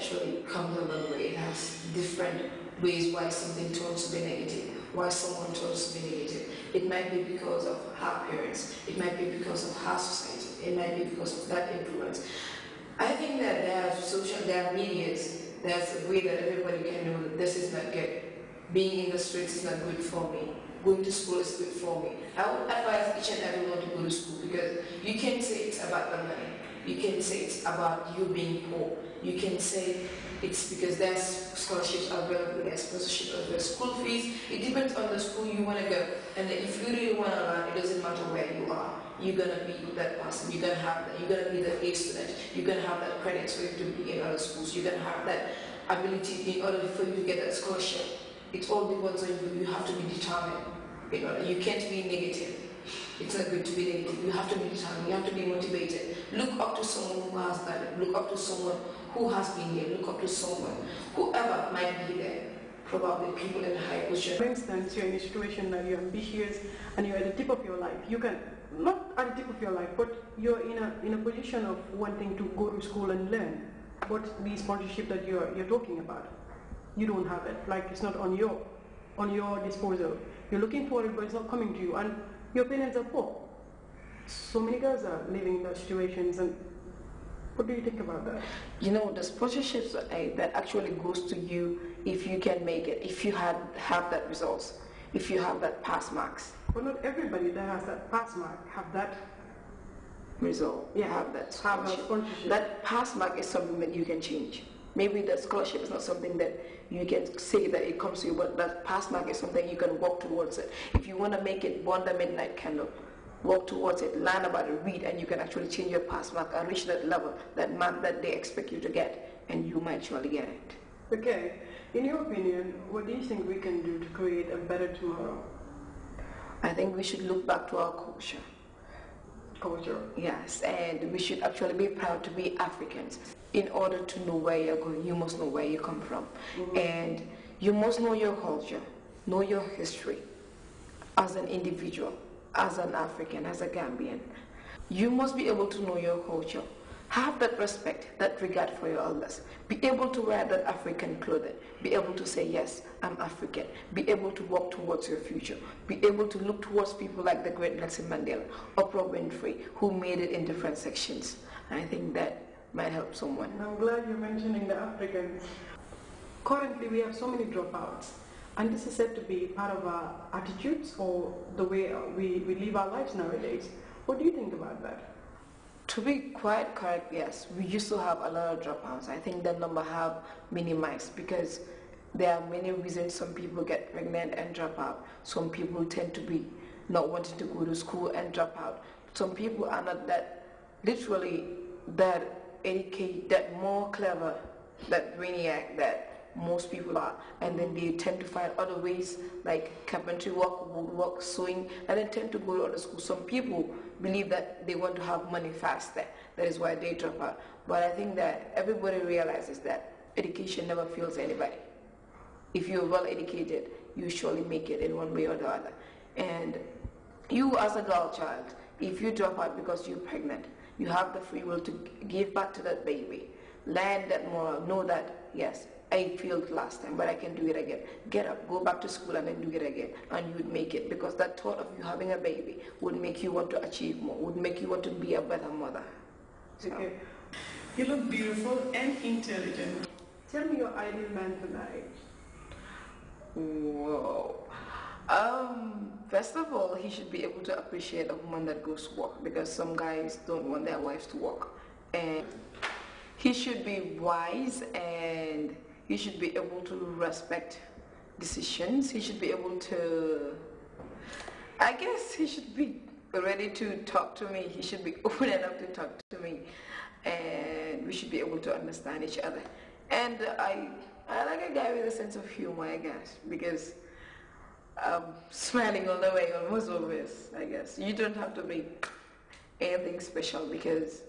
actually come a long way. It has different ways why something turns to be negative, why someone turns to be negative. It might be because of her parents, it might be because of her society, it might be because of that influence. I think that there are medias, there's a way that everybody can know that this is not good. Being in the streets is not good for me. Going to school is good for me. I would advise each and everyone to go to school because you can say it's about the money. You can say it's about you being poor. You can say it's because there's scholarships available, there's sponsorship available, school fees. It depends on the school you want to go. And if you really want to learn, it doesn't matter where you are. You're going to be that person. You're going to have that. You're going to be the A student. You're going to have that credits for you to be in other schools. You're going to have that ability in order for you to get that scholarship. It all depends on you. You have to be determined. You can't be negative. It's not good to be negative. You have to be determined. You have to be motivated. Look up to someone who has done it. Look up to someone who has been there. Look up to someone, whoever might be there. Probably people in a high position. For instance, you're in a situation that you're ambitious and you're at the tip of your life. You can, not at the tip of your life, but you're in a position of wanting to go to school and learn. But the sponsorship that you're talking about, you don't have it. Like it's not on your disposal. You're looking for it, but it's not coming to you. And your parents are poor. So many girls are living in those situations. And what do you think about that? You know, the sponsorships that actually goes to you if you can make it, if you have that results, if you have that pass marks. But not everybody that has that pass mark have that result. Yeah, have that sponsorship. That pass mark is something that you can change. Maybe the scholarship is not something that you can say that it comes to you, but that pass mark is something you can work towards it. If you want to make it, burn the midnight candle. Work towards it, learn about it, read, and you can actually change your pass mark and reach that level, that mark that they expect you to get, and you might surely get it. Okay, in your opinion, what do you think we can do to create a better tomorrow? I think we should look back to our culture. Culture? Yes, and we should actually be proud to be Africans. In order to know where you're going, you must know where you come from. And you must know your culture, know your history as an individual, as an African, as a Gambian. You must be able to know your culture. Have that respect, that regard for your elders. Be able to wear that African clothing. Be able to say, yes, I'm African. Be able to walk towards your future. Be able to look towards people like the great Nelson Mandela, Oprah Winfrey, who made it in different sections. I think that might help someone. I'm glad you're mentioning the Africans. Currently, we have so many dropouts. And this is said to be part of our attitudes or the way we live our lives nowadays. What do you think about that? To be quite correct, yes. We used to have a lot of dropouts. I think the number have minimized because there are many reasons some people get pregnant and drop out. Some people tend to be not wanting to go to school and drop out. Some people are not that, literally, that educated, that more clever, that brainiac, that most people are, and then they tend to find other ways like carpentry work, woodwork, sewing, and then tend to go to other schools. Some people believe that they want to have money faster. That is why they drop out. But I think that everybody realizes that education never fails anybody. If you're well educated, you surely make it in one way or the other. And you as a girl child, if you drop out because you're pregnant, you have the free will to give back to that baby. Learn that moral, know that, yes, I failed last time, but I can do it again. Get up, go back to school and then do it again, and you would make it, because that thought of you having a baby would make you want to achieve more, would make you want to be a better mother. So. Okay. You look beautiful and intelligent. Tell me your ideal man for marriage. Whoa. First of all, he should be able to appreciate a woman that goes to work, because some guys don't want their wives to work. And he should be wise, and he should be able to respect decisions. He should be able to, I guess he should be ready to talk to me. He should be open enough to talk to me. And we should be able to understand each other. And I like a guy with a sense of humor, I guess, because smiling all the way almost always, I guess. You don't have to be anything special, because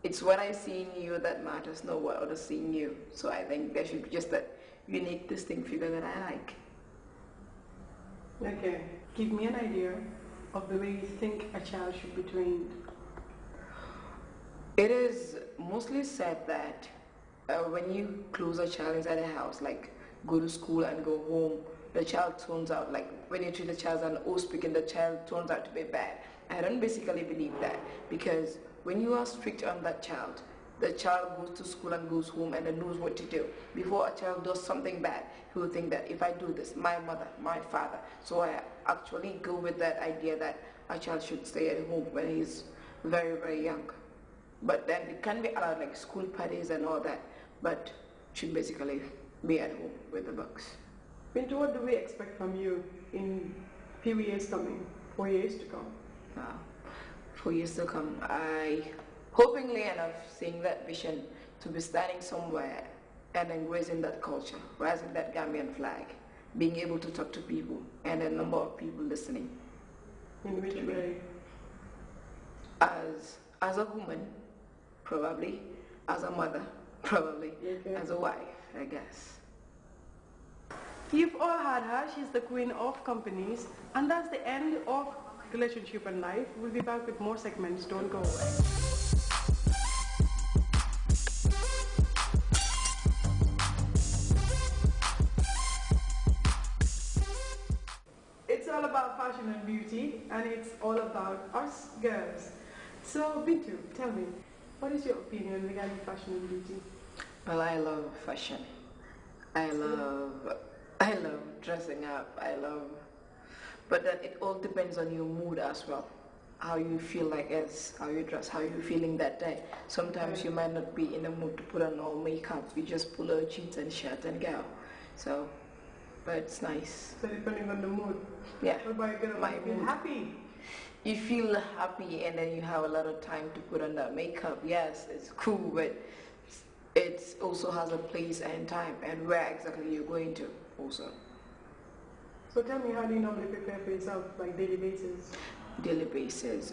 it's what I see in you that matters, not what others see in you. So I think there should be just that unique, distinct figure that I like. Okay. Give me an idea of the way you think a child should be trained. It is mostly said that when you close a child inside a house, like go to school and go home, the child turns out, like when you treat the child as an old speaking, the child turns out to be bad. I don't basically believe that, because when you are strict on that child, the child goes to school and goes home and then knows what to do. Before a child does something bad, he will think that if I do this, my mother, my father. So I actually go with that idea that a child should stay at home when he's very, very young. But then it can be allowed, like school parties and all that, but should basically be at home with the books. Bintu, what do we expect from you in few years coming, 4 years to come? 4 years to come, I hopingly enough seeing that vision to be standing somewhere and embracing that culture, raising that Gambian flag, being able to talk to people and a number of people listening. In which way? As a woman, probably, as a mother, probably, okay. As a wife, I guess. You've all heard her, she's the queen of companies, and that's the end of Relationship and Life. We'll be back with more segments, don't go away. It's all about fashion and beauty, and it's all about us girls. So, Bintu, tell me, what is your opinion regarding fashion and beauty? Well, I love fashion. I love dressing up. But then it all depends on your mood as well. How you feel like it's, how you dress, how you're feeling that day. Sometimes you might not be in the mood to put on all makeup. You just pull a jeans and shirt and go. So, but it's nice. So depending on the mood. Yeah. What about you? My feel mood. Happy? You feel happy and then you have a lot of time to put on that makeup. Yes, it's cool, but it also has a place and time and where exactly you're going to also. So tell me, how do you normally prepare for yourself, like daily basis? Daily basis.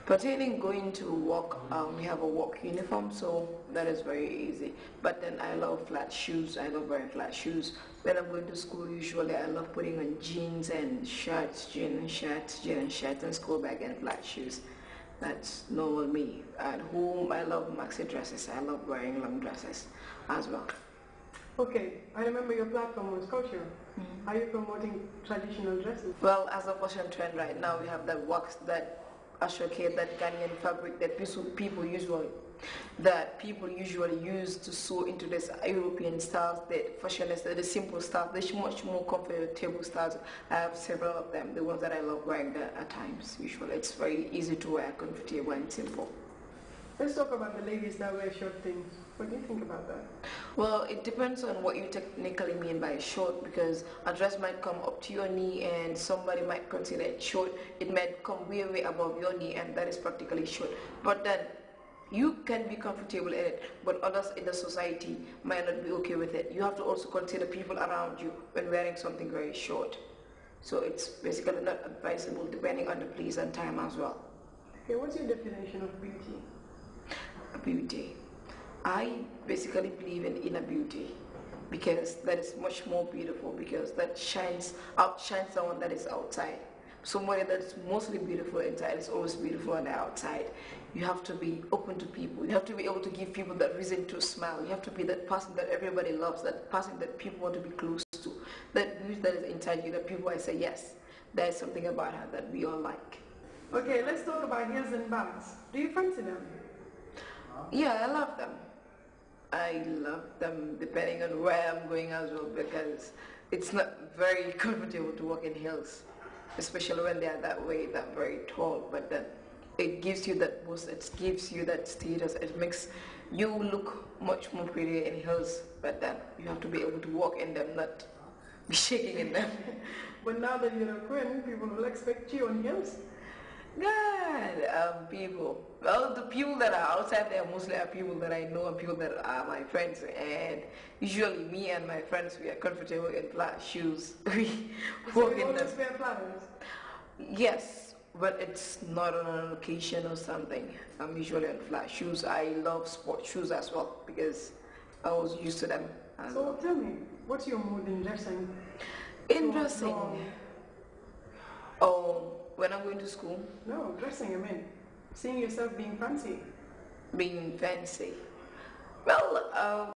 Pertaining going to work, we have a work uniform, so that is very easy. But then I love flat shoes. I love wearing flat shoes. When I'm going to school, usually I love putting on jeans and shirts, jeans and shirts, and school bag and flat shoes. That's normal me. At home, I love maxi dresses. I love wearing long dresses as well. Okay, I remember your platform was culture. Mm-hmm. Are you promoting traditional dresses? Well, as a fashion trend right now, we have that wax, that ashoke, that Ghanaian fabric that people usually use to sew into this European styles, that fashion is the simple styles, the much more comfortable styles. I have several of them, the ones that I love wearing at times. Usually it's very easy to wear, comfortable and simple. Let's talk about the ladies that wear short things. What do you think about that? Well, it depends on what you technically mean by short, because a dress might come up to your knee and somebody might consider it short. It might come way, way above your knee and that is practically short. But then you can be comfortable in it, but others in the society might not be okay with it. You have to also consider people around you when wearing something very short. So it's basically not advisable depending on the place and time as well. Okay, what's your definition of beauty? Beauty. I basically believe in inner beauty, because that is much more beautiful, because that outshines someone that is outside. Somebody that's mostly beautiful inside is always beautiful on the outside. You have to be open to people. You have to be able to give people that reason to smile. You have to be that person that everybody loves, that person that people want to be close to. That beauty that is inside you, that people I say, yes, there is something about her that we all like. Okay, let's talk about heels and bags. Do you fancy them? Yeah, I love them. I love them depending on where I'm going as well, because it's not very comfortable to walk in heels, especially when they are that way, that very tall. But then it gives you that boost, it gives you that status, it makes you look much more prettier in heels. But then you have to be able to walk in them, not be shaking in them. But now that you're a queen, people will expect you on heels. God, people. Well, the people that are outside there mostly are people that I know and people that are my friends. And usually me and my friends, we are comfortable in flat shoes. We walk in them. Wear flannels? Yes, but it's not on an occasion or something. I'm usually on flat shoes. I love sport shoes as well because I was used to them. So tell me, what's your mood in dressing? In dressing? Oh, when I'm going to school? No, dressing, I mean. Seeing yourself being fancy. Being fancy. Well,